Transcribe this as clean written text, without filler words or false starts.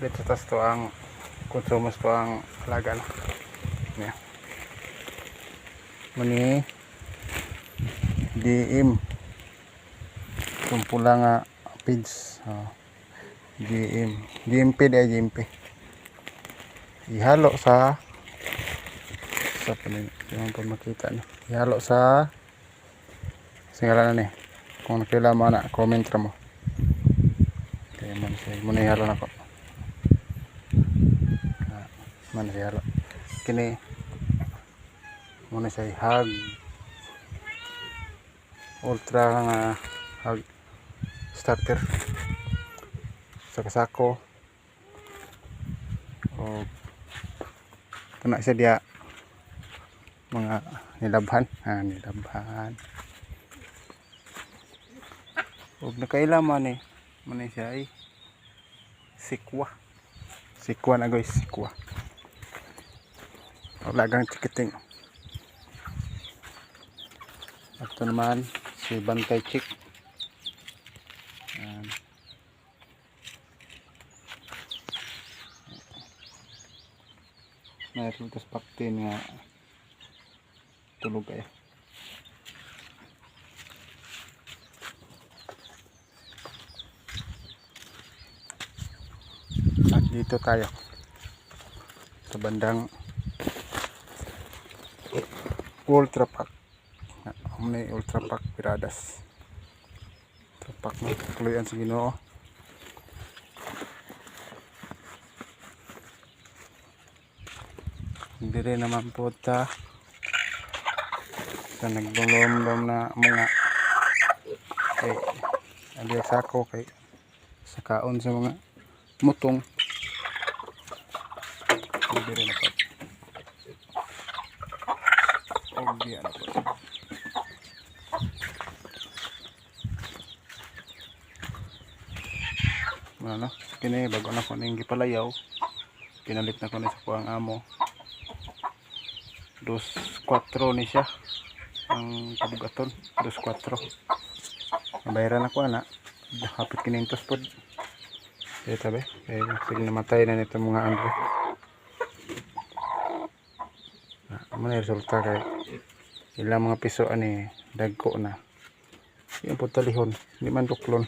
dito tas to ang konsumos to ang alaga na niya mani DM kumpula nga pids GMP day GMP ihalo sa panin yung pa makita ni ihalo sa singalan na ni kung nakila mo na comment ra mo kaya man siya muna ihalo na ko man ihalo kini muna siya hag ultra nga hag starter sa kasako o kana siya dia mga nilabhan ug nakailaman ni man siya ay sikwa na guys sikwa lagang chikiting ito naman si Bantay Chick mayroon tas paktin nga tulog kayo at dito tayo sa bandang Ultra Pack may Ultra Pack Piradas Ultra Pack na kluyan sa Ginoo hindi rin naman po ta sa nagbulom-lom na mga kay aliya sako kay sa kaon sa mga mutong hindi rin napat hindi na po ano kini bago na ko ning gipalayaw kinalit na ko ni sa kuang amo 2.4 ni siya ang kabugaton 2.4 nabayaran ako ana hapit 500 pod kaya tabi kaya sige namatay na nito mga andre may resulta kay ilang mga piso ani dagko na yung po talihon hindi man tuklon